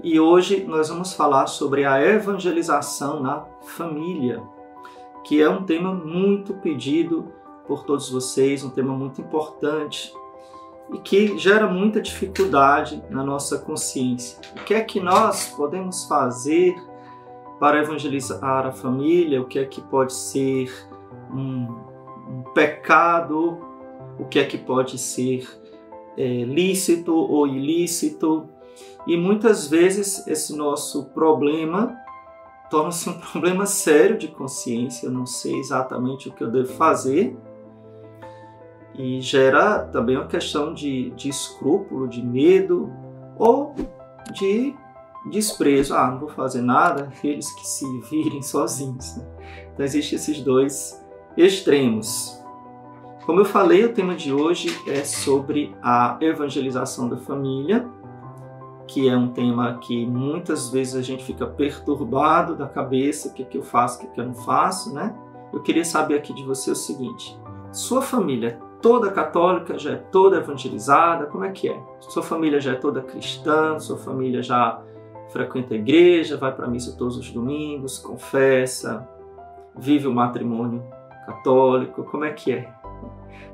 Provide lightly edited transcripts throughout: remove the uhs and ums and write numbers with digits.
E hoje nós vamos falar sobre a evangelização na família, que é um tema muito pedido por todos vocês, um tema muito importante e que gera muita dificuldade na nossa consciência. O que é que nós podemos fazer para evangelizar a família? O que é que pode ser um pecado? O que é que pode ser lícito ou ilícito? E muitas vezes esse nosso problema torna-se um problema sério de consciência. Eu não sei exatamente o que eu devo fazer. E gera também uma questão de escrúpulo, de medo ou de desprezo. Não vou fazer nada, eles que se virem sozinhos. Então existem esses dois extremos. Como eu falei, o tema de hoje é sobre a evangelização da família, que é um tema que muitas vezes a gente fica perturbado da cabeça, o que eu faço, o que eu não faço, né? Eu queria saber aqui de você o seguinte: sua família é toda católica, já é toda evangelizada? Como é que é? Sua família já é toda cristã? Sua família já frequenta a igreja, vai para a missa todos os domingos, confessa, vive o matrimônio católico? Como é que é?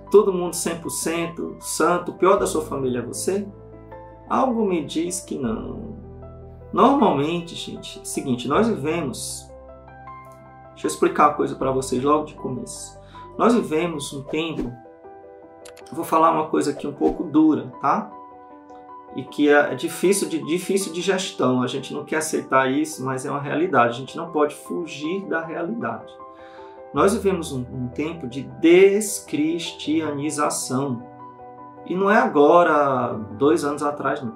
Todo mundo 100% santo? O pior da sua família é você? Algo me diz que não. Normalmente, gente, é o seguinte, nós vivemos... Deixa eu explicar uma coisa para vocês logo de começo. Nós vivemos um tempo... Eu vou falar uma coisa aqui um pouco dura, tá? E que é difícil de gestão. A gente não quer aceitar isso, mas é uma realidade. A gente não pode fugir da realidade. Nós vivemos um tempo de descristianização. E não é agora, 2 anos atrás, não.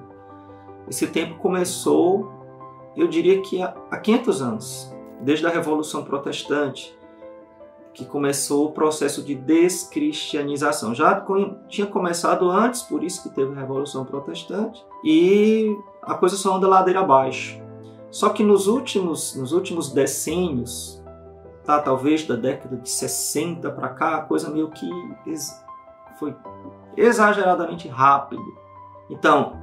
Esse tempo começou, eu diria que há 500 anos, desde a Revolução Protestante, que começou o processo de descristianização. Já tinha começado antes, por isso que teve a Revolução Protestante, e a coisa só anda ladeira abaixo. Só que nos últimos decênios, talvez da década de 60 para cá, a coisa meio que foi exageradamente rápido. Então,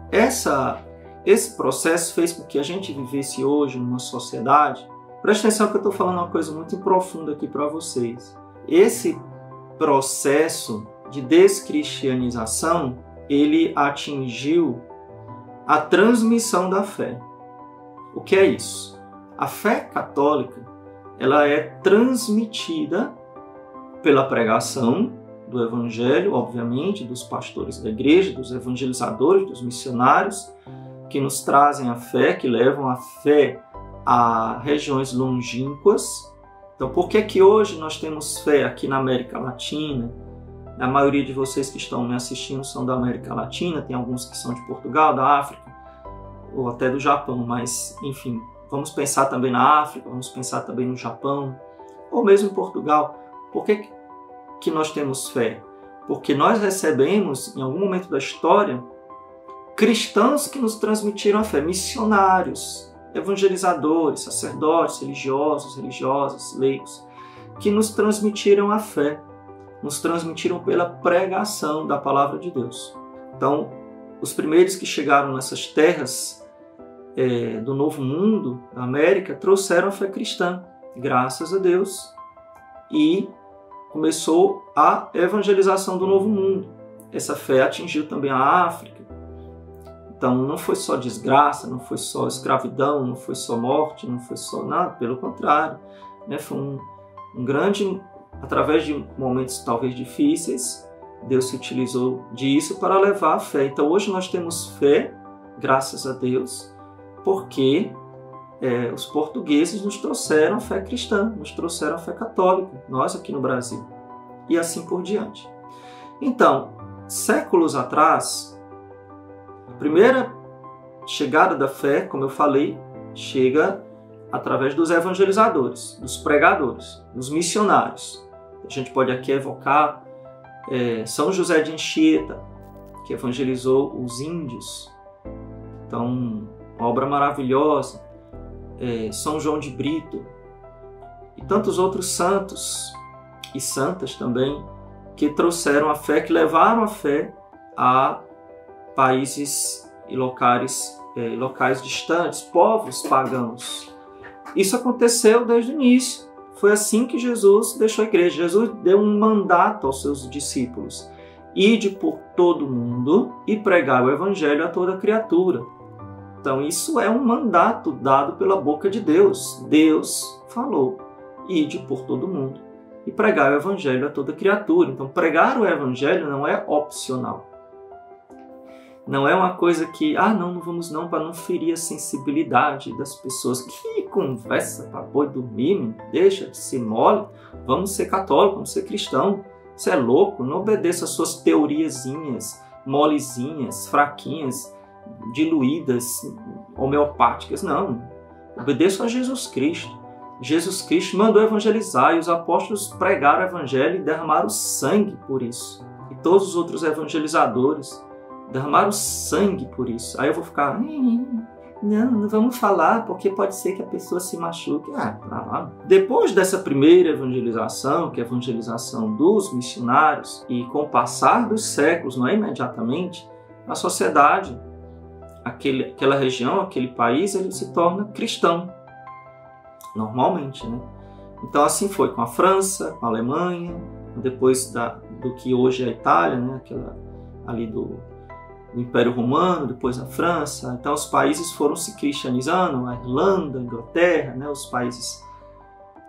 esse processo fez com que a gente vivesse hoje numa sociedade... Preste atenção que eu estou falando uma coisa muito profunda aqui para vocês. Esse processo de descristianização, ele atingiu a transmissão da fé. O que é isso? A fé católica, ela é transmitida pela pregação do Evangelho, obviamente, dos pastores da igreja, dos evangelizadores, dos missionários, que nos trazem a fé, que levam a fé a regiões longínquas. Então, por que que hoje nós temos fé aqui na América Latina? A maioria de vocês que estão me assistindo são da América Latina, tem alguns que são de Portugal, da África, ou até do Japão, mas, enfim, vamos pensar também na África, vamos pensar também no Japão, ou mesmo em Portugal. Por que que nós temos fé? Porque nós recebemos, em algum momento da história, cristãos que nos transmitiram a fé, missionários, evangelizadores, sacerdotes, religiosos, religiosas, leigos, que nos transmitiram a fé, nos transmitiram pela pregação da palavra de Deus. Então, os primeiros que chegaram nessas terras do Novo Mundo, da América, trouxeram a fé cristã, graças a Deus, e começou a evangelização do Novo Mundo. Essa fé atingiu também a África. Então não foi só desgraça, não foi só escravidão, não foi só morte, não foi só nada, pelo contrário, né? Foi um grande, através de momentos talvez difíceis, Deus se utilizou disso para levar a fé. Então hoje nós temos fé, graças a Deus, porque os portugueses nos trouxeram a fé cristã, nos trouxeram a fé católica, nós aqui no Brasil, e assim por diante. Então, séculos atrás, a primeira chegada da fé, como eu falei, chega através dos evangelizadores, dos pregadores, dos missionários. A gente pode aqui evocar São José de Anchieta, que evangelizou os índios. Então, uma obra maravilhosa. São João de Brito e tantos outros santos e santas também que trouxeram a fé, que levaram a fé a países e locais locais distantes, povos pagãos. Isso aconteceu desde o início. Foi assim que Jesus deixou a igreja. Jesus deu um mandato aos seus discípulos: ide por todo mundo e pregar o evangelho a toda criatura. Então isso é um mandato dado pela boca de Deus. Deus falou: ide por todo mundo e pregar o evangelho a toda criatura. Então pregar o evangelho não é opcional. Não é uma coisa que, não vamos não, para não ferir a sensibilidade das pessoas. Que conversa para boi dormir, deixa de ser mole. Vamos ser católico, vamos ser cristão. Você é louco, não obedeça às suas teoriazinhas, molezinhas, fraquinhas, diluídas, homeopáticas. Não, obedeça a Jesus Cristo. Jesus Cristo mandou evangelizar e os apóstolos pregaram o evangelho e derramaram sangue por isso. E todos os outros evangelizadores derramaram sangue por isso. Aí eu vou ficar, não vamos falar, porque pode ser que a pessoa se machuque. Pra lá. Depois dessa primeira evangelização, que é a evangelização dos missionários, e com o passar dos séculos, não é imediatamente, a sociedade, aquela região, aquele país, ele se torna cristão. Normalmente, né? Então assim foi com a França, com a Alemanha, depois do que hoje é a Itália, né? Ali do Império Romano, depois a França. Então os países foram se cristianizando, a Irlanda, a Inglaterra, né? Os países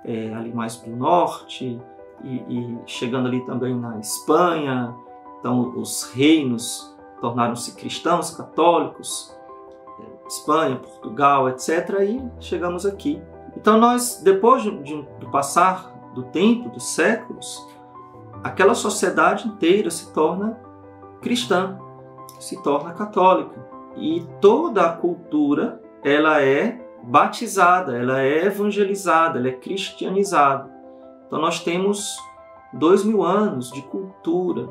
ali mais do norte, e chegando ali também na Espanha. Então os reinos tornaram-se cristãos, católicos, Espanha, Portugal, etc. E chegamos aqui. Então nós, depois do passar do tempo, dos séculos, aquela sociedade inteira se torna cristã, se torna católica. E toda a cultura, ela é batizada, ela é evangelizada, ela é cristianizada. Então nós temos 2000 anos de cultura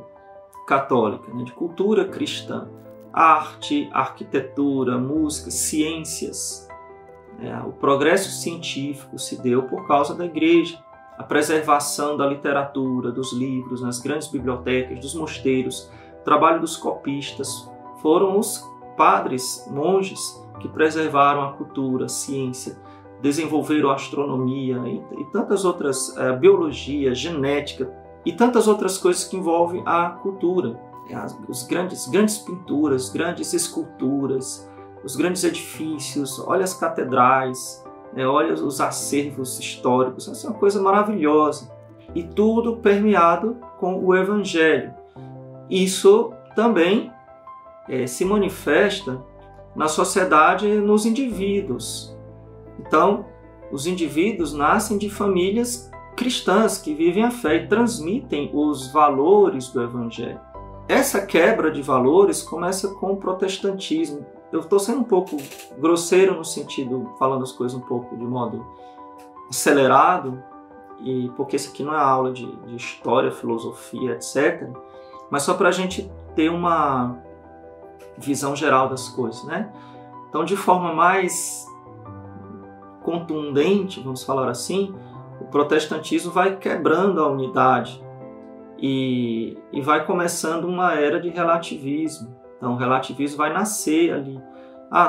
católica, né? De cultura cristã. Arte, arquitetura, música, ciências. O progresso científico se deu por causa da igreja. A preservação da literatura, dos livros, nas grandes bibliotecas, dos mosteiros, o trabalho dos copistas. Foram os padres, monges, que preservaram a cultura, a ciência, desenvolveram a astronomia e tantas outras, biologia, genética e tantas outras coisas que envolvem a cultura. Os grandes pinturas, grandes esculturas, os grandes edifícios, olha as catedrais, olha os acervos históricos, isso é uma coisa maravilhosa. E tudo permeado com o Evangelho. Isso também se manifesta na sociedade, nos indivíduos. Então, os indivíduos nascem de famílias cristãs que vivem a fé e transmitem os valores do Evangelho. Essa quebra de valores começa com o protestantismo. Eu estou sendo um pouco grosseiro no sentido, falando as coisas um pouco de modo acelerado, porque isso aqui não é aula de história, filosofia, etc. Mas só para a gente ter uma visão geral das coisas, né? Então, de forma mais contundente, vamos falar assim, o protestantismo vai quebrando a unidade e vai começando uma era de relativismo. Então, o relativismo vai nascer ali.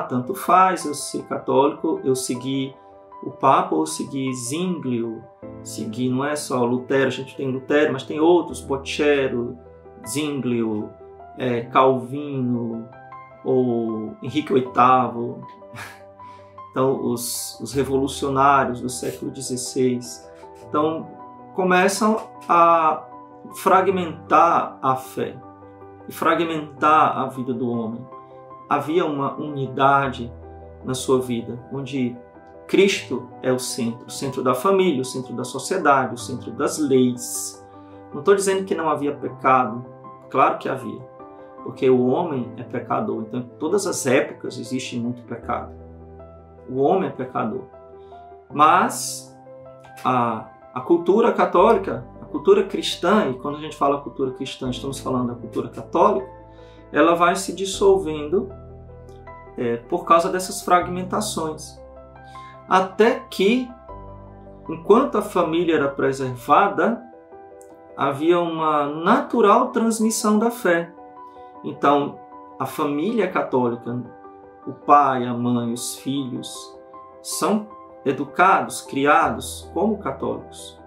Tanto faz eu ser católico, eu seguir o Papa ou seguir Zwinglio, seguir, não é só Lutero, a gente tem Lutero, mas tem outros, Bocchero, Zwinglio, Calvino ou Henrique VIII. Então, os revolucionários do século XVI. Então, começam a fragmentar a fé e fragmentar a vida do homem. Havia uma unidade na sua vida, onde Cristo é o centro da família, o centro da sociedade, o centro das leis. Não estou dizendo que não havia pecado, claro que havia, porque o homem é pecador, então em todas as épocas existe muito pecado. O homem é pecador. Mas a cultura católica, a cultura cristã, e quando a gente fala cultura cristã, estamos falando da cultura católica, ela vai se dissolvendo por causa dessas fragmentações. Até que, enquanto a família era preservada, havia uma natural transmissão da fé. Então, a família católica o pai, a mãe, os filhos são educados, criados como católicos.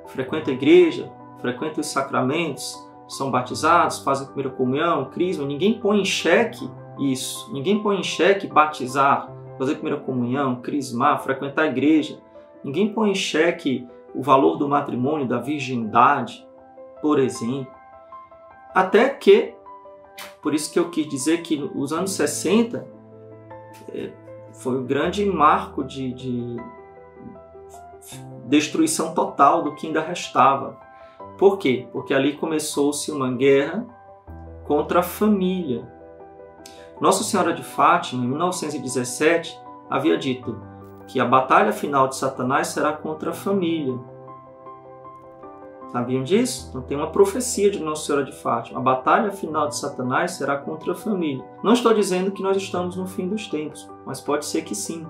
Frequentam a igreja, frequentam os sacramentos, são batizados, fazem a primeira comunhão, crisma. Ninguém põe em xeque isso. Ninguém põe em xeque batizar, fazer a primeira comunhão, crismar, frequentar a igreja. Ninguém põe em xeque o valor do matrimônio, da virgindade, por exemplo. Até que, por isso que eu quis dizer que os anos 60 foi o grande marco de destruição total do que ainda restava. Por quê? Porque ali começou-se uma guerra contra a família. Nossa Senhora de Fátima, em 1917, havia dito que a batalha final de Satanás será contra a família. Sabiam disso? Então tem uma profecia de Nossa Senhora de Fátima. A batalha final de Satanás será contra a família. Não estou dizendo que nós estamos no fim dos tempos, mas pode ser que sim.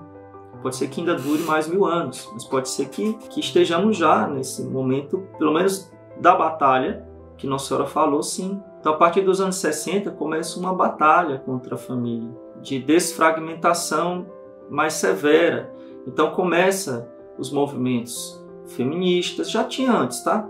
Pode ser que ainda dure mais 1000 anos, mas pode ser que estejamos já nesse momento, pelo menos da batalha que Nossa Senhora falou, sim. Então, a partir dos anos 60, começa uma batalha contra a família, de desfragmentação mais severa. Então, começa os movimentos feministas, já tinha antes, tá?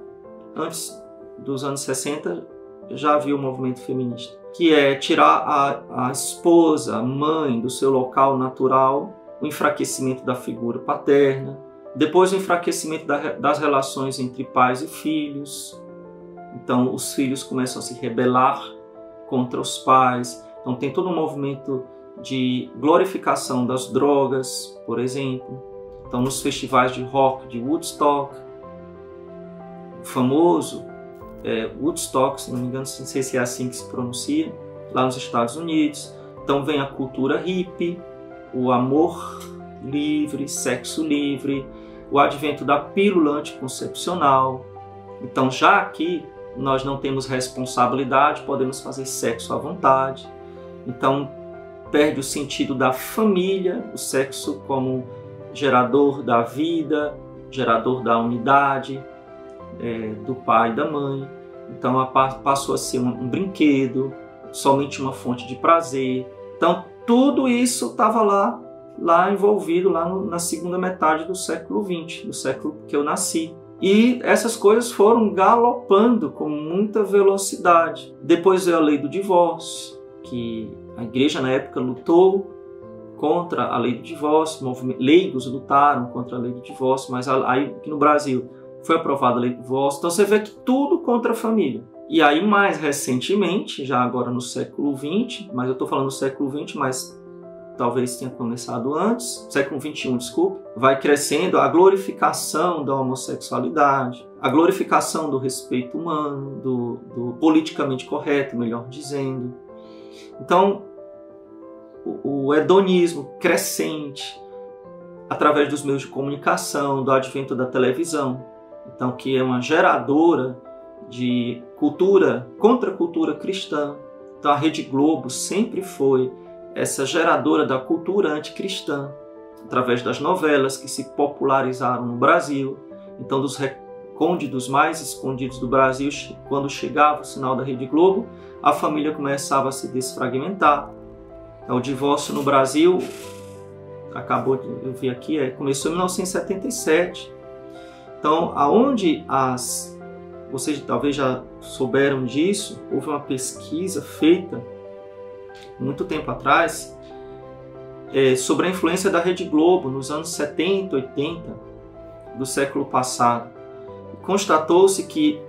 Antes dos anos 60, já havia o movimento feminista, que é tirar a esposa, a mãe do seu local natural, o enfraquecimento da figura paterna, depois o enfraquecimento das relações entre pais e filhos. Então, os filhos começam a se rebelar contra os pais. Então, tem todo um movimento de glorificação das drogas, por exemplo. Então, nos festivais de rock de Woodstock, o famoso Woodstock, se não me engano, não sei se é assim que se pronuncia, lá nos Estados Unidos. Então, vem a cultura hippie, o amor livre, sexo livre, o advento da pílula anticoncepcional. Então, já aqui, nós não temos responsabilidade, podemos fazer sexo à vontade. Então, perde o sentido da família, o sexo como gerador da vida, gerador da unidade do pai e da mãe. Então, passou a ser um brinquedo, somente uma fonte de prazer. Então, tudo isso estava lá envolvido lá na segunda metade do século XX, do século que eu nasci. E essas coisas foram galopando com muita velocidade. Depois veio a lei do divórcio, que a igreja na época lutou contra a lei do divórcio, leigos lutaram contra a lei do divórcio, mas aí aqui no Brasil foi aprovada a lei do divórcio. Então você vê que tudo contra a família. E aí mais recentemente, já agora no século XX, mas eu estou falando do século XX, mas talvez tenha começado antes, século XXI, desculpe, vai crescendo a glorificação da homossexualidade, a glorificação do respeito humano, do politicamente correto, melhor dizendo. Então, o hedonismo crescente, através dos meios de comunicação, do advento da televisão, então, que é uma geradora de cultura, contracultura cristã. Então, a Rede Globo sempre foi essa geradora da cultura anticristã, através das novelas que se popularizaram no Brasil. Então, dos recônditos mais escondidos do Brasil, quando chegava o sinal da Rede Globo, a família começava a se desfragmentar. O divórcio no Brasil, eu vi aqui, começou em 1977. Então, aonde vocês talvez já souberam disso, houve uma pesquisa feita muito tempo atrás sobre a influência da Rede Globo nos anos 70, 80 do século passado. Constatou-se que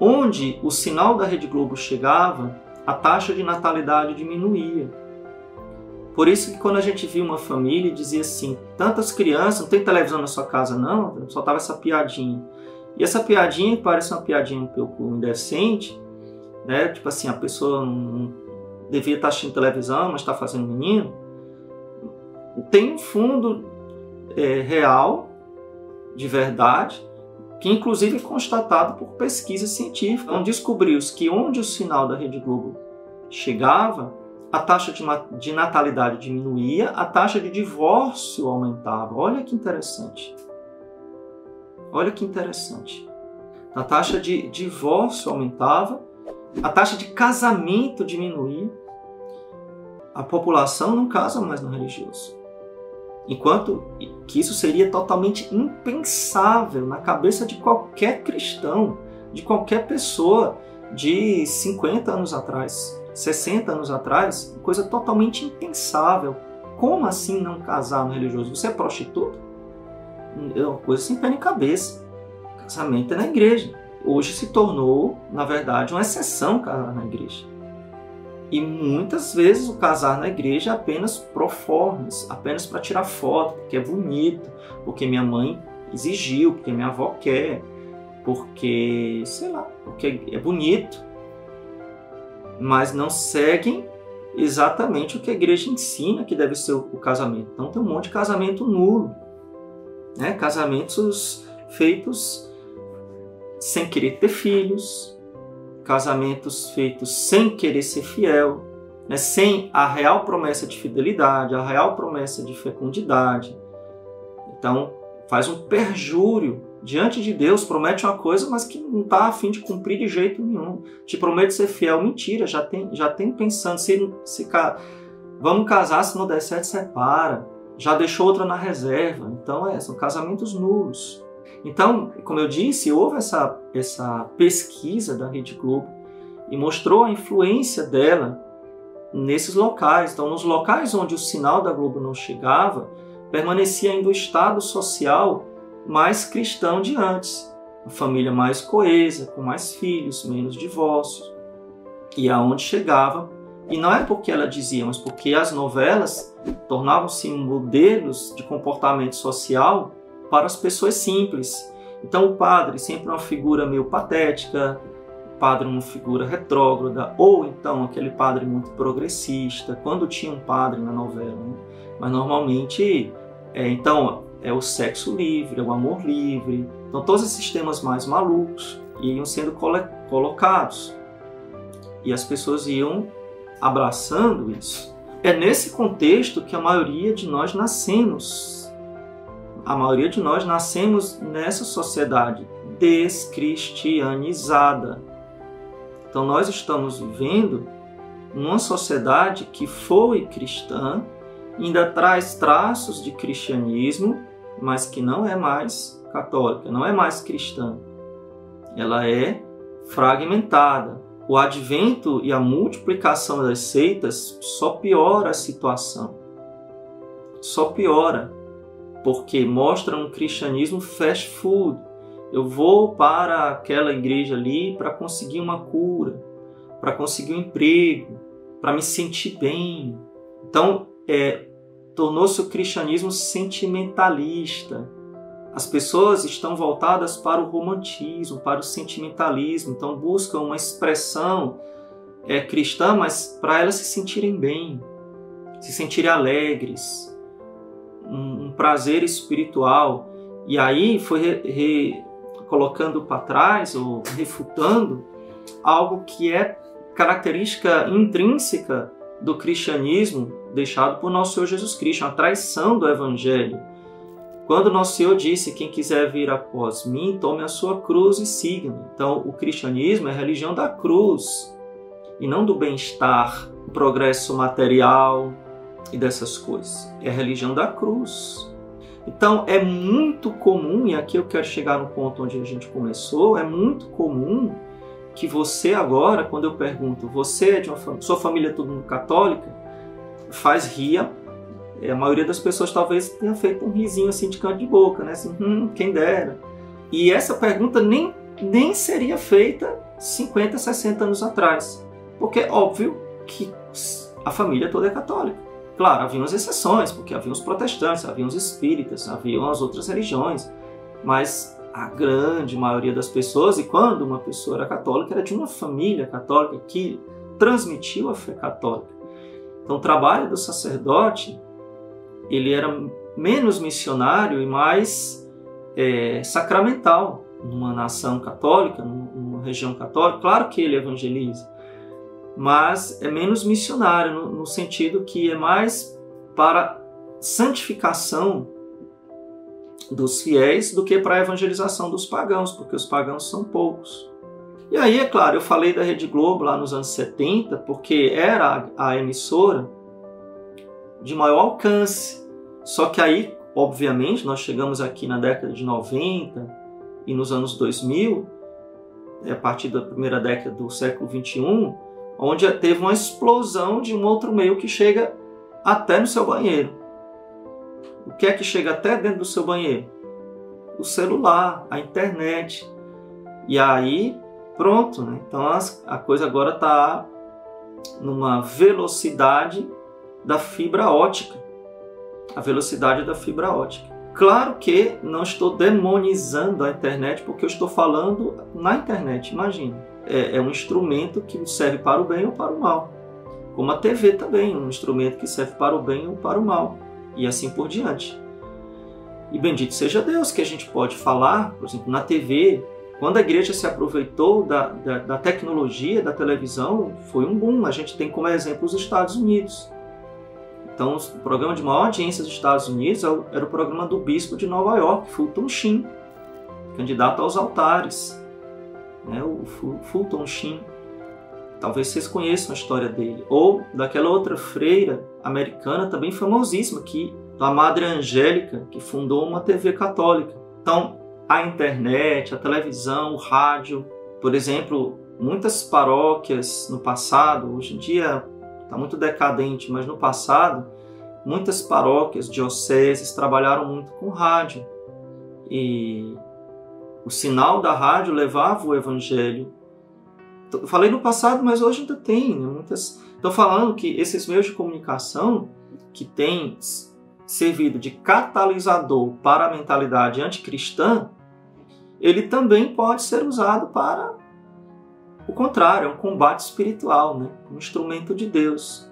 onde o sinal da Rede Globo chegava, a taxa de natalidade diminuía. Por isso que quando a gente via uma família e dizia assim, tantas crianças, não tem televisão na sua casa não, só tava essa piadinha. E essa piadinha, que parece uma piadinha um pouco indecente, né? Tipo assim, a pessoa não devia estar assistindo televisão, mas está fazendo menino, tem um fundo real, de verdade, que inclusive é constatado por pesquisa científica. Então descobriu-se que onde o sinal da Rede Globo chegava, a taxa de natalidade diminuía, a taxa de divórcio aumentava. Olha que interessante. Olha que interessante. A taxa de divórcio aumentava, a taxa de casamento diminuía, a população não casa mais no religioso. Enquanto que isso seria totalmente impensável na cabeça de qualquer cristão, de qualquer pessoa de 50 anos atrás, 60 anos atrás, coisa totalmente impensável. Como assim não casar no religioso? Você é prostituta? É uma coisa sem pé nem cabeça. Casamento é na igreja. Hoje se tornou, na verdade, uma exceção casar na igreja. E muitas vezes o casar na igreja é apenas pro formas, apenas para tirar foto, porque é bonito, porque minha mãe exigiu, porque minha avó quer, porque, sei lá, porque é bonito. Mas não seguem exatamente o que a igreja ensina que deve ser o casamento. Então tem um monte de casamento nulo, né? Casamentos feitos sem querer ter filhos, casamentos feitos sem querer ser fiel, né? Sem a real promessa de fidelidade, a real promessa de fecundidade. Então faz um perjúrio diante de Deus, promete uma coisa, mas que não está a fim de cumprir de jeito nenhum. Te promete ser fiel, mentira, já tem pensando, vamos casar, se não der certo, separa. Já deixou outra na reserva. Então são casamentos nulos. Então, como eu disse, houve essa pesquisa da Rede Globo e mostrou a influência dela nesses locais. Então, nos locais onde o sinal da Globo não chegava, permanecia ainda o estado social mais cristão de antes. A família mais coesa, com mais filhos, menos divórcios. E aonde chegava, e não é porque ela dizia, mas porque as novelas tornavam-se modelos de comportamento social para as pessoas simples. Então o padre sempre uma figura meio patética, o padre uma figura retrógrada, ou então aquele padre muito progressista, quando tinha um padre na novela, né? Mas normalmente é o sexo livre, é o amor livre. Então todos esses temas mais malucos iam sendo colocados e as pessoas iam abraçando isso. É nesse contexto que a maioria de nós nascemos. A maioria de nós nascemos nessa sociedade descristianizada. Então nós estamos vivendo numa sociedade que foi cristã, ainda traz traços de cristianismo, mas que não é mais católica, não é mais cristã. Ela é fragmentada. O advento e a multiplicação das seitas só piora a situação. Só piora. Porque mostra um cristianismo fast food. Eu vou para aquela igreja ali para conseguir uma cura, para conseguir um emprego, para me sentir bem. Então, tornou-se o cristianismo sentimentalista. As pessoas estão voltadas para o romantismo, para o sentimentalismo. Então, buscam uma expressão cristã, mas para elas se sentirem bem, se sentirem alegres, um prazer espiritual. E aí foi colocando para trás ou refutando algo que é característica intrínseca do cristianismo deixado por nosso Senhor Jesus Cristo, a traição do Evangelho. Quando nosso Senhor disse: quem quiser vir após mim, tome a sua cruz e siga-me. Então o cristianismo é a religião da cruz e não do bem-estar, do progresso material e dessas coisas. É a religião da cruz. Então é muito comum, e aqui eu quero chegar no ponto onde a gente começou, é muito comum que você agora, quando eu pergunto, você é de sua família é todo mundo católica, faz ria. A maioria das pessoas talvez tenha feito um risinho assim de canto de boca, né? Assim, quem dera. E essa pergunta nem seria feita 50, 60 anos atrás. Porque é óbvio que a família toda é católica. Claro, haviam as exceções, porque haviam os protestantes, haviam os espíritas, haviam as outras religiões. Mas a grande maioria das pessoas, e quando uma pessoa era católica, era de uma família católica que transmitiu a fé católica. Então o trabalho do sacerdote, ele era menos missionário e mais sacramental numa nação católica, numa região católica. Claro que ele evangeliza, mas é menos missionário no sentido que é mais para santificação dos fiéis do que para a evangelização dos pagãos, porque os pagãos são poucos. E aí, é claro, eu falei da Rede Globo lá nos anos 70, porque era a emissora de maior alcance. Só que aí, obviamente, nós chegamos aqui na década de 90 e nos anos 2000, a partir da primeira década do século 21, onde teve uma explosão de um outro meio que chega até no seu banheiro. O que é que chega até dentro do seu banheiro? O celular, a internet. E aí, pronto, né? Então a coisa agora está numa velocidade da fibra ótica. A velocidade da fibra ótica. Claro que não estou demonizando a internet, porque eu estou falando na internet, imagina. É um instrumento que serve para o bem ou para o mal. Como a TV também, um instrumento que serve para o bem ou para o mal. E assim por diante. E bendito seja Deus que a gente pode falar, por exemplo, na TV, quando a igreja se aproveitou da tecnologia, da televisão, foi um boom. A gente tem como exemplo os Estados Unidos. Então, o programa de maior audiência dos Estados Unidos era o programa do bispo de Nova York, Fulton Sheen, candidato aos altares, né? O Fulton Sheen. Talvez vocês conheçam a história dele. Ou daquela outra freira americana, também famosíssima, da Madre Angélica, que fundou uma TV católica. Então, a internet, a televisão, o rádio, por exemplo, muitas paróquias no passado, hoje em dia está muito decadente, mas no passado, muitas paróquias, dioceses, trabalharam muito com rádio. E o sinal da rádio levava o evangelho. Eu falei no passado, mas hoje ainda tem. Né? Estou falando que esses meios de comunicação que têm servido de catalisador para a mentalidade anticristã, ele também pode ser usado para o contrário, é um combate espiritual, né? Um instrumento de Deus.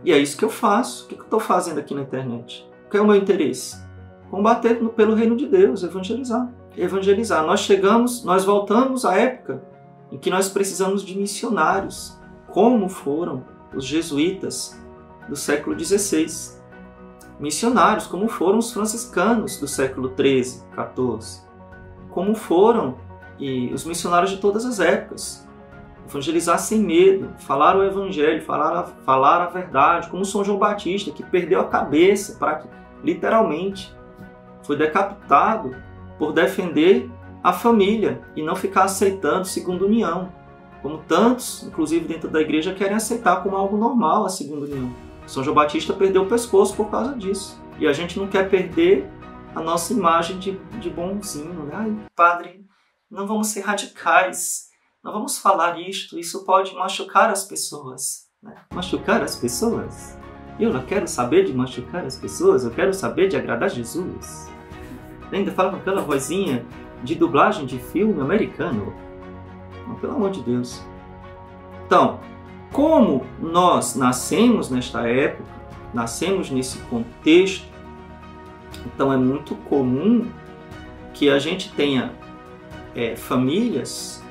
E é isso que eu faço. O que eu estou fazendo aqui na internet? Qual é o meu interesse? Combater pelo reino de Deus, evangelizar. Evangelizar. Nós voltamos à época em que nós precisamos de missionários, como foram os jesuítas do século XVI. Missionários, como foram os franciscanos do século XIII, XIV. Como foram os missionários de todas as épocas. Evangelizar sem medo, falar o evangelho, falar a verdade, como São João Batista, que perdeu a cabeça, literalmente, foi decapitado por defender a família e não ficar aceitando segunda união, como tantos, inclusive dentro da igreja, querem aceitar como algo normal a segunda união. São João Batista perdeu o pescoço por causa disso. E a gente não quer perder a nossa imagem de bonzinho. Né? Ai, padre, não vamos ser radicais. Não vamos falar isso pode machucar as pessoas. Né? Machucar as pessoas? Eu não quero saber de machucar as pessoas, eu quero saber de agradar Jesus. Ainda fala com aquela vozinha de dublagem de filme americano. Não, pelo amor de Deus. Então, como nós nascemos nesta época, nascemos nesse contexto, então é muito comum que a gente tenha famílias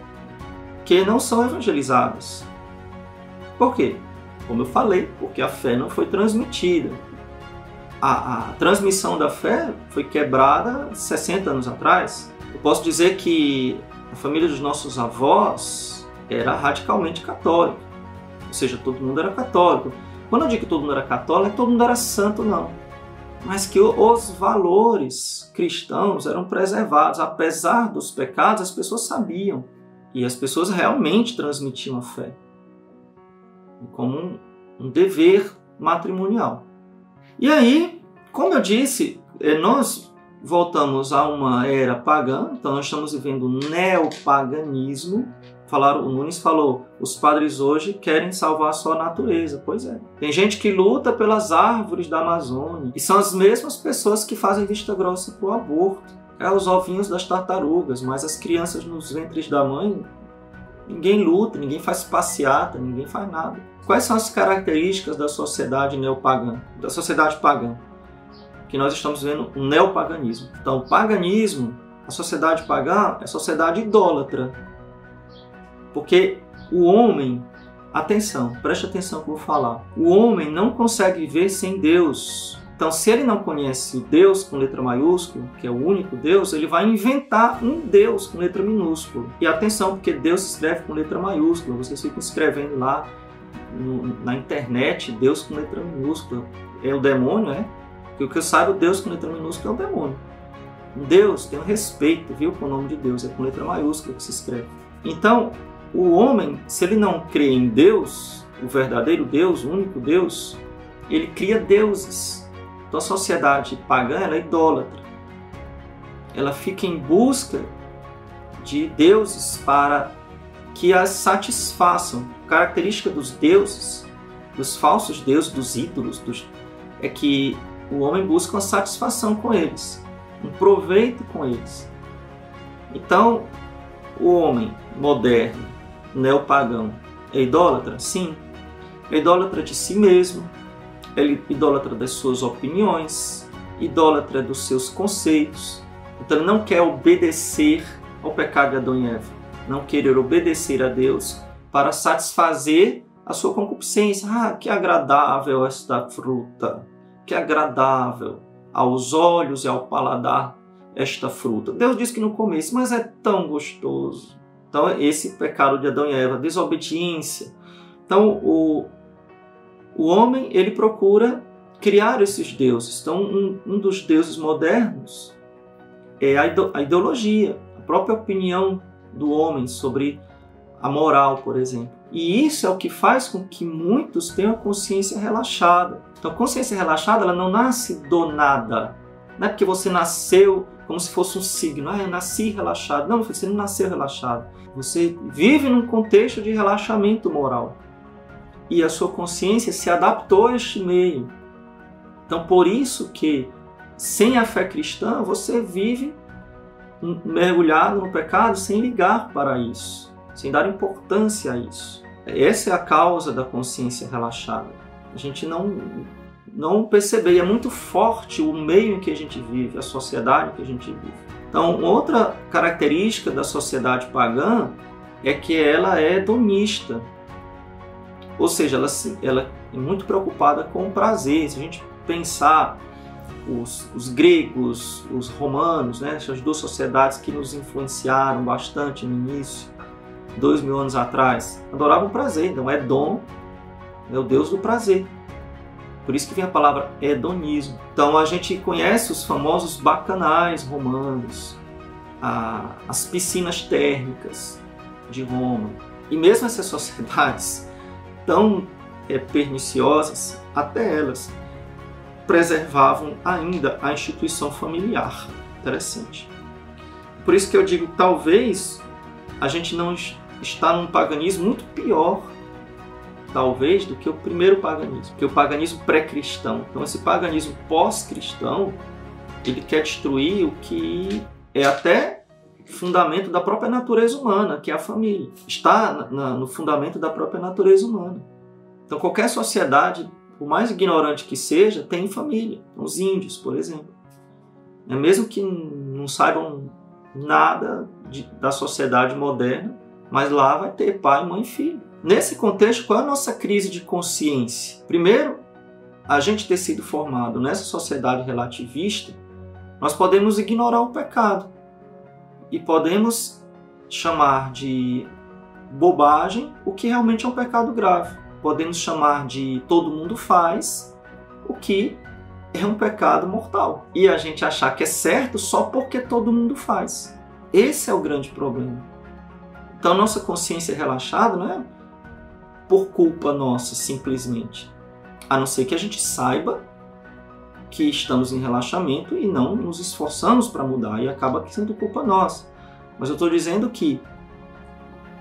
que não são evangelizadas. Por quê? Como eu falei, porque a fé não foi transmitida. A transmissão da fé foi quebrada 60 anos atrás. Eu posso dizer que a família dos nossos avós era radicalmente católica. Ou seja, todo mundo era católico. Quando eu digo que todo mundo era católico, não é que todo mundo era santo, não. Mas que os valores cristãos eram preservados. Apesar dos pecados, as pessoas sabiam. E as pessoas realmente transmitiam a fé. Como um dever matrimonial. E aí, como eu disse, nós voltamos a uma era pagã. Então nós estamos vivendo o neopaganismo. O Nunes falou, os padres hoje querem salvar só a natureza. Pois é. Tem gente que luta pelas árvores da Amazônia. E são as mesmas pessoas que fazem vista grossa para o aborto. Os ovinhos das tartarugas, mas as crianças nos ventres da mãe, ninguém luta, ninguém faz passeata, ninguém faz nada. Quais são as características da sociedade neopagã, da sociedade pagã? Que nós estamos vendo um neopaganismo. Então, o paganismo, a sociedade pagã, é a sociedade idólatra. Porque o homem, atenção, preste atenção que eu vou falar, o homem não consegue viver sem Deus. Então, se ele não conhece o Deus com letra maiúscula, que é o único Deus, ele vai inventar um Deus com letra minúscula. E atenção, porque Deus se escreve com letra maiúscula. Vocês ficam escrevendo lá na internet Deus com letra minúscula. é o demônio, é? Porque o que eu saiba, o Deus com letra minúscula é o demônio. Deus, tem um respeito, viu, com o nome de Deus, é com letra maiúscula que se escreve. Então, o homem, se ele não crê em Deus, o verdadeiro Deus, o único Deus, ele cria deuses. Então a sociedade pagã, ela é idólatra. Ela fica em busca de deuses para que as satisfaçam. A característica dos deuses, dos falsos deuses, dos ídolos, é que o homem busca uma satisfação com eles, um proveito com eles. Então, o homem moderno, neopagão, é idólatra? Sim. É idólatra de si mesmo, é idólatra das suas opiniões, idólatra dos seus conceitos. Então, ele não quer obedecer ao pecado de Adão e Eva, não querer obedecer a Deus para satisfazer a sua concupiscência. Ah, que agradável esta fruta, que agradável aos olhos e ao paladar esta fruta. Deus disse que no começo, mas é tão gostoso. Então, esse pecado de Adão e Eva, desobediência. Então, o homem, ele procura criar esses deuses. Então, um dos deuses modernos é a ideologia, a própria opinião do homem sobre a moral, por exemplo. E isso é o que faz com que muitos tenham a consciência relaxada. Então, a consciência relaxada, ela não nasce do nada. Não é porque você nasceu como se fosse um signo. Ah, eu nasci relaxado. Não, você não nasceu relaxado. Você vive num contexto de relaxamento moral. E a sua consciência se adaptou a este meio. Então, por isso que, sem a fé cristã, você vive mergulhado no pecado sem ligar para isso, sem dar importância a isso. Essa é a causa da consciência relaxada. A gente não percebe, e é muito forte o meio em que a gente vive, a sociedade em que a gente vive. Então, outra característica da sociedade pagã é que ela é hedonista. Ou seja, ela é muito preocupada com o prazer. Se a gente pensar os gregos, os romanos, né, essas duas sociedades que nos influenciaram bastante no início, 2000 anos atrás, adoravam o prazer. Então, Edom é o deus do prazer. Por isso que vem a palavra hedonismo. Então, a gente conhece os famosos bacanais romanos, as piscinas térmicas de Roma. E mesmo essas sociedades tão perniciosas, até elas preservavam ainda a instituição familiar. Interessante. Por isso que eu digo, talvez a gente não está num paganismo muito pior, talvez, do que o primeiro paganismo, que é o paganismo pré-cristão. Então, esse paganismo pós-cristão, ele quer destruir o que é até fundamento da própria natureza humana, que é a família. Está no fundamento da própria natureza humana. Então, qualquer sociedade, por mais ignorante que seja, tem família. Os índios, por exemplo. Mesmo que não saibam nada da sociedade moderna, mas lá vai ter pai, mãe e filho. Nesse contexto, qual é a nossa crise de consciência? Primeiro, a gente ter sido formado nessa sociedade relativista, nós podemos ignorar o pecado e podemos chamar de bobagem o que realmente é um pecado grave. Podemos chamar de todo mundo faz o que é um pecado mortal. E a gente achar que é certo só porque todo mundo faz. Esse é o grande problema. Então, nossa consciência relaxada não é por culpa nossa, simplesmente. A não ser que a gente saiba que estamos em relaxamento e não nos esforçamos para mudar, e acaba sendo culpa nossa. Mas eu estou dizendo que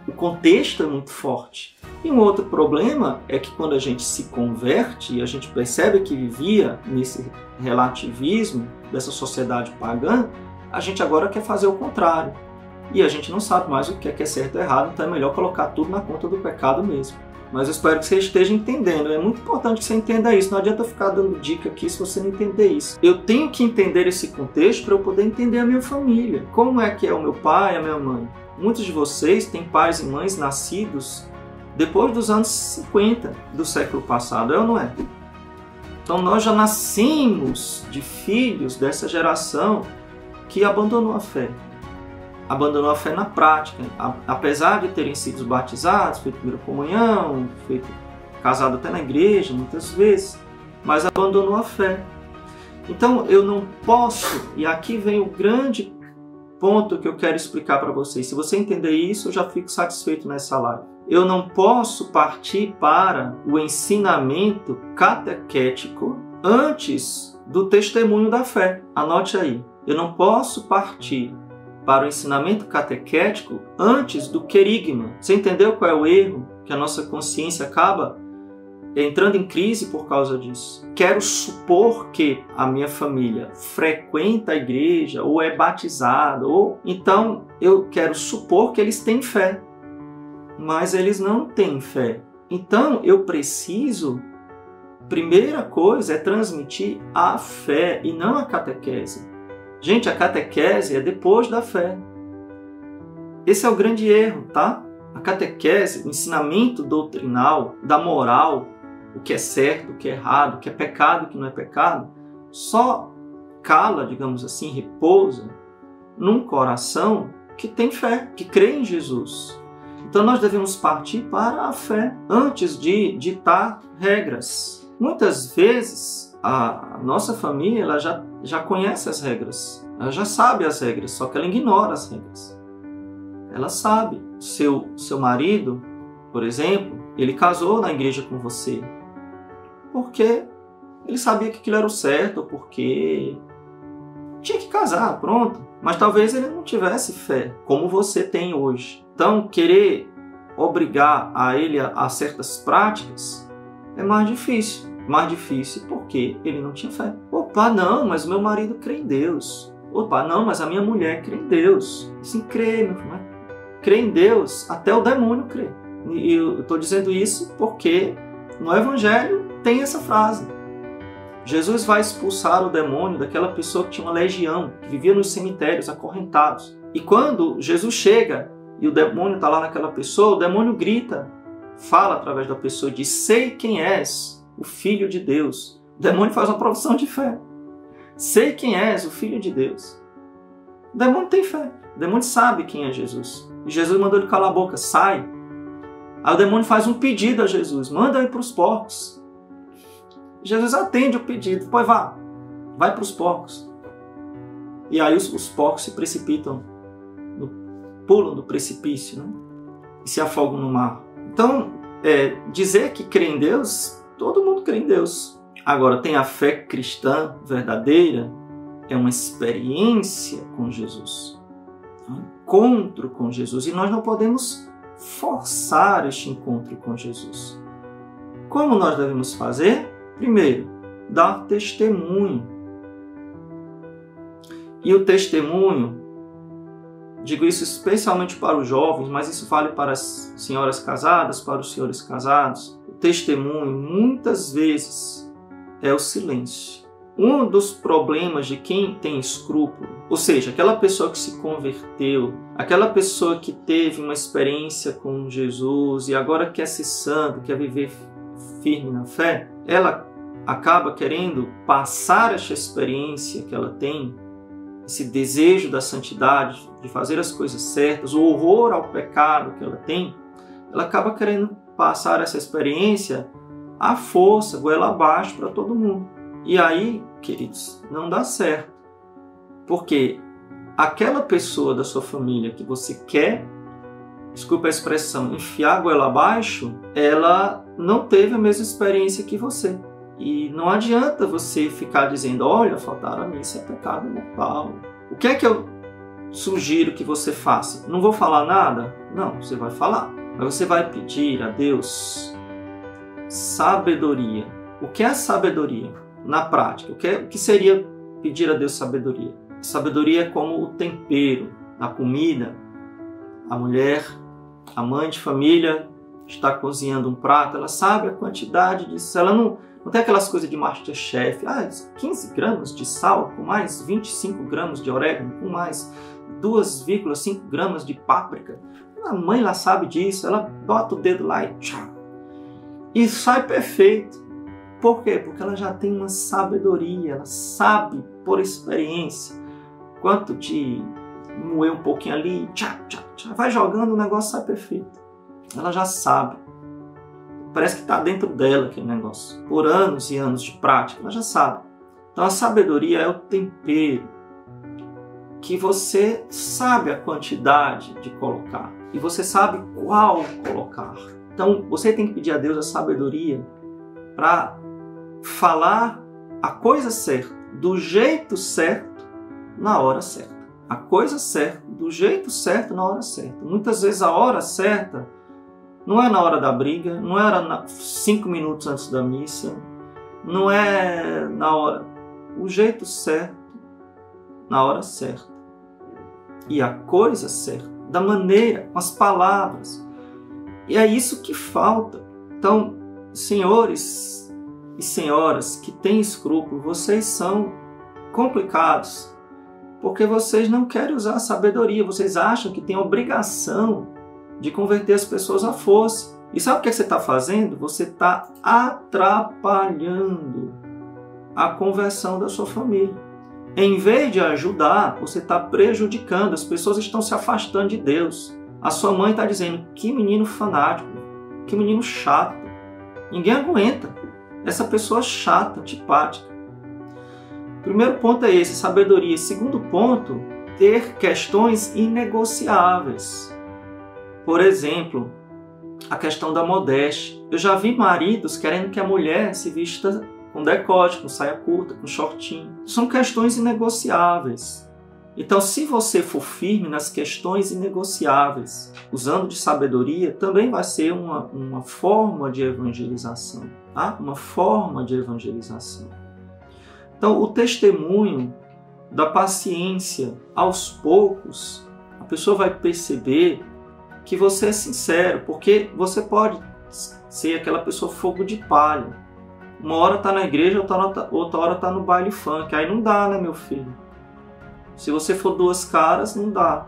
o contexto é muito forte. E um outro problema é que quando a gente se converte e a gente percebe que vivia nesse relativismo dessa sociedade pagã, a gente agora quer fazer o contrário. E a gente não sabe mais o que é certo ou errado, então é melhor colocar tudo na conta do pecado mesmo. Mas eu espero que você esteja entendendo. É muito importante que você entenda isso. Não adianta ficar dando dica aqui se você não entender isso. Eu tenho que entender esse contexto para eu poder entender a minha família. Como é que é o meu pai e a minha mãe? Muitos de vocês têm pais e mães nascidos depois dos anos 50 do século passado, é ou não é? Então nós já nascemos de filhos dessa geração que abandonou a fé. Abandonou a fé na prática, apesar de terem sido batizados, feito primeira comunhão, casado até na igreja muitas vezes, mas abandonou a fé. Então eu não posso, e aqui vem o grande ponto que eu quero explicar para vocês. Se você entender isso, eu já fico satisfeito nessa live. Eu não posso partir para o ensinamento catequético antes do testemunho da fé. Anote aí. Eu não posso partir para o ensinamento catequético antes do querigma. Você entendeu qual é o erro? Que a nossa consciência acaba entrando em crise por causa disso. Quero supor que a minha família frequenta a igreja, ou é batizada, ou então eu quero supor que eles têm fé, mas eles não têm fé. Então eu preciso, primeira coisa é transmitir a fé e não a catequese. Gente, a catequese é depois da fé. Esse é o grande erro, tá? A catequese, o ensinamento doutrinal, da moral, o que é certo, o que é errado, o que é pecado, o que não é pecado, só cala, digamos assim, repousa num coração que tem fé, que crê em Jesus. Então nós devemos partir para a fé antes de ditar regras. Muitas vezes a nossa família ela já conhece as regras, ela já sabe as regras, só que ela ignora as regras. Ela sabe. Seu marido, por exemplo, ele casou na igreja com você porque ele sabia que aquilo era o certo, porque tinha que casar, pronto. Mas talvez ele não tivesse fé, como você tem hoje. Então, querer obrigar a ele a certas práticas é mais difícil. Mais difícil porque ele não tinha fé. Opa, não, mas o meu marido crê em Deus. Opa, não, mas a minha mulher crê em Deus. Sim, crê, meu filho. Crê em Deus, até o demônio crê. E eu estou dizendo isso porque no Evangelho tem essa frase. Jesus vai expulsar o demônio daquela pessoa que tinha uma legião, que vivia nos cemitérios, acorrentados. E quando Jesus chega e o demônio está lá naquela pessoa, o demônio grita, fala através da pessoa e diz: sei quem és, o Filho de Deus. O demônio faz uma profissão de fé. Sei quem és, o Filho de Deus. O demônio tem fé. O demônio sabe quem é Jesus. E Jesus mandou ele calar a boca, sai. Aí o demônio faz um pedido a Jesus, manda ir para os porcos. Jesus atende o pedido, pois vai para os porcos. E aí os porcos se precipitam, pulam do precipício, né? E se afogam no mar. Então, dizer que crê em Deus, todo mundo crê em Deus. Agora, tem a fé cristã verdadeira, é uma experiência com Jesus. Um encontro com Jesus. E nós não podemos forçar este encontro com Jesus. Como nós devemos fazer? Primeiro, dar testemunho. E o testemunho, digo isso especialmente para os jovens, mas isso vale para as senhoras casadas, para os senhores casados. O testemunho, muitas vezes, é o silêncio. Um dos problemas de quem tem escrúpulo, ou seja, aquela pessoa que se converteu, aquela pessoa que teve uma experiência com Jesus e agora quer ser santo, quer viver firme na fé, ela acaba querendo passar essa experiência que ela tem, esse desejo da santidade, de fazer as coisas certas, o horror ao pecado que ela tem, ela acaba querendo passar essa experiência à força, goela abaixo para todo mundo. E aí, queridos, não dá certo. Porque aquela pessoa da sua família que você quer, desculpa a expressão, enfiar a goela abaixo, ela não teve a mesma experiência que você. E não adianta você ficar dizendo, olha, faltar a missa é pecado mortal. O que é que eu sugiro que você faça? Não vou falar nada? Não, você vai falar. Mas você vai pedir a Deus sabedoria. O que é sabedoria? Na prática, o que seria pedir a Deus sabedoria? Sabedoria é como o tempero na comida. A mulher, a mãe de família, está cozinhando um prato, ela sabe a quantidade disso. Ela não tem aquelas coisas de Masterchef. 15 gramas de sal, com mais 25 gramas de orégano, com mais 2,5 gramas de páprica. A mãe lá sabe disso, ela bota o dedo lá e sai perfeito. Por quê? Porque ela já tem uma sabedoria, ela sabe por experiência quanto de moer um pouquinho ali, vai jogando, o negócio sai perfeito. Ela já sabe. Parece que está dentro dela aquele negócio. Por anos e anos de prática, ela já sabe. Então a sabedoria é o tempero que você sabe a quantidade de colocar. E você sabe qual colocar. Então você tem que pedir a Deus a sabedoria para falar a coisa certa, do jeito certo, na hora certa. A coisa certa, do jeito certo, na hora certa. Muitas vezes a hora certa não é na hora da briga, não era 5 minutos antes da missa, não é na hora. O jeito certo, na hora certa. E a coisa certa, da maneira, com as palavras. E é isso que falta. Então, senhores e senhoras que têm escrúpulo, vocês são complicados, porque vocês não querem usar a sabedoria, vocês acham que tem a obrigação de converter as pessoas à força. E sabe o que você está fazendo? Você está atrapalhando a conversão da sua família. Em vez de ajudar, você está prejudicando. As pessoas estão se afastando de Deus. A sua mãe está dizendo, que menino fanático, que menino chato. Ninguém aguenta. Essa pessoa chata, antipática. Primeiro ponto é esse, sabedoria. Segundo ponto, ter questões inegociáveis. Por exemplo, a questão da modéstia. Eu já vi maridos querendo que a mulher se vista com decote, com saia curta, com shortinho. São questões inegociáveis. Então, se você for firme nas questões inegociáveis, usando de sabedoria, também vai ser uma forma de evangelização. Tá? Uma forma de evangelização. Então, o testemunho da paciência, aos poucos, a pessoa vai perceber que você é sincero, porque você pode ser aquela pessoa fogo de palha. Uma hora está na igreja, outra hora está no baile funk. Aí não dá, né, meu filho? Se você for duas caras, não dá.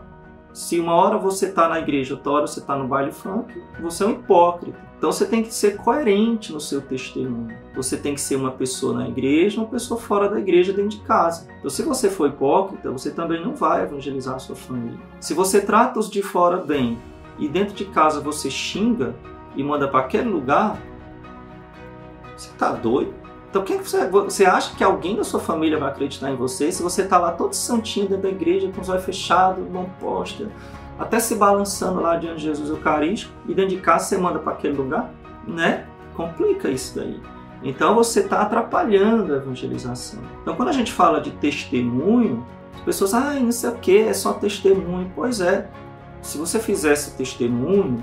Se uma hora você está na igreja, outra hora você está no baile funk, você é um hipócrita. Então você tem que ser coerente no seu testemunho. Você tem que ser uma pessoa na igreja, uma pessoa fora da igreja, dentro de casa. Então se você for hipócrita, você também não vai evangelizar a sua família. Se você trata os de fora bem e dentro de casa você xinga e manda para aquele lugar, você está doido? Então quem você acha que alguém da sua família vai acreditar em você se você está lá todo santinho dentro da igreja, com os olhos fechados, mão posta, até se balançando lá diante de Jesus Eucarístico, e dentro de casa você manda para aquele lugar? Né? Complica isso daí. Então você está atrapalhando a evangelização. Então quando a gente fala de testemunho, as pessoas, não sei o que, é só testemunho. Pois é, se você fizesse testemunho,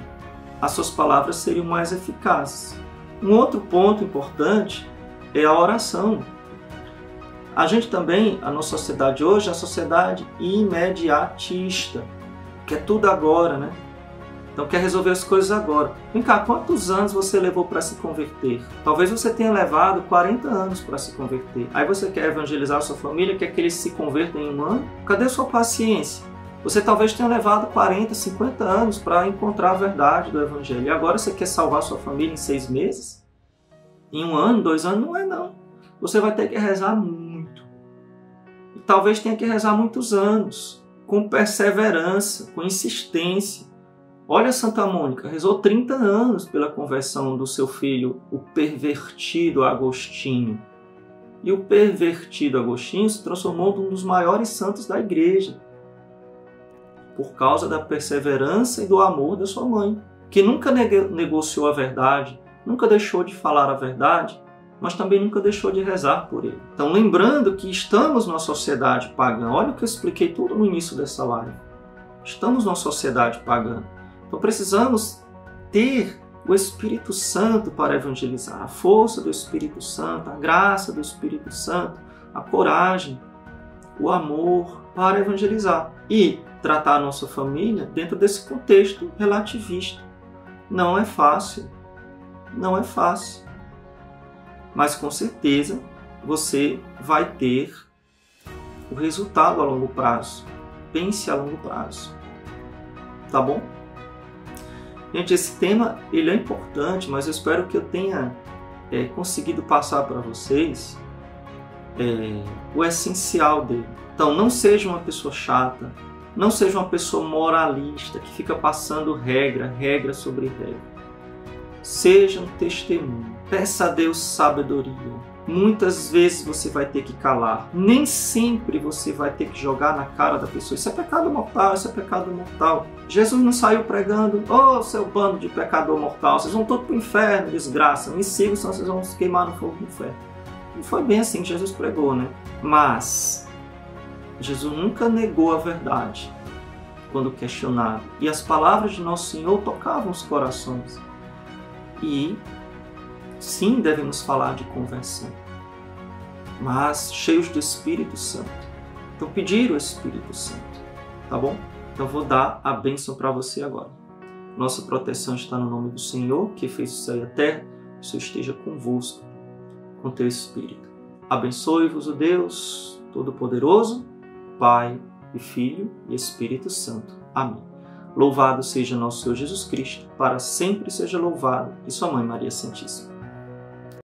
as suas palavras seriam mais eficazes. Um outro ponto importante é a oração. A gente também, a nossa sociedade hoje, é a sociedade imediatista, que é tudo agora, né? Então quer resolver as coisas agora. Vem cá, quantos anos você levou para se converter? Talvez você tenha levado 40 anos para se converter. Aí você quer evangelizar a sua família, quer que eles se convertam em um ano? Cadê a sua paciência? Você talvez tenha levado 40, 50 anos para encontrar a verdade do Evangelho. E agora você quer salvar a sua família em 6 meses? Em 1 ano, 2 anos? Não é não. Você vai ter que rezar muito. E talvez tenha que rezar muitos anos. Com perseverança, com insistência. Olha Santa Mônica, rezou 30 anos pela conversão do seu filho, o pervertido Agostinho. E o pervertido Agostinho se transformou num dos maiores santos da igreja, por causa da perseverança e do amor da sua mãe, que nunca negociou a verdade, nunca deixou de falar a verdade, mas também nunca deixou de rezar por ele. Então, lembrando que estamos numa sociedade pagã, olha o que eu expliquei tudo no início dessa live. Estamos numa sociedade pagã. Então, precisamos ter o Espírito Santo para evangelizar, a força do Espírito Santo, a graça do Espírito Santo, a coragem, o amor para evangelizar. E tratar a nossa família dentro desse contexto relativista. Não é fácil. Não é fácil. Mas com certeza você vai ter o resultado a longo prazo. Pense a longo prazo. Tá bom? Gente, esse tema ele é importante, mas eu espero que eu tenha conseguido passar para vocês o essencial dele. Então, não seja uma pessoa chata, não seja uma pessoa moralista que fica passando regra sobre regra. Seja um testemunho. Peça a Deus sabedoria. Muitas vezes você vai ter que calar. Nem sempre você vai ter que jogar na cara da pessoa. Isso é pecado mortal, isso é pecado mortal. Jesus não saiu pregando: ô, seu bando de pecador mortal, vocês vão todos para o inferno, desgraça. Me sigam, senão vocês vão se queimar no fogo do inferno. Não foi bem assim que Jesus pregou, né? Mas Jesus nunca negou a verdade quando questionado. E as palavras de Nosso Senhor tocavam os corações. E sim, devemos falar de conversão, mas cheios do Espírito Santo. Então, pedir o Espírito Santo, tá bom? Então, eu vou dar a bênção para você agora. Nossa proteção está no nome do Senhor, que fez o céu e a terra. O Senhor esteja convosco, com teu Espírito. Abençoe-vos o Deus Todo-Poderoso, Pai e Filho e Espírito Santo. Amém. Louvado seja nosso Senhor Jesus Cristo, para sempre seja louvado, e sua Mãe Maria Santíssima.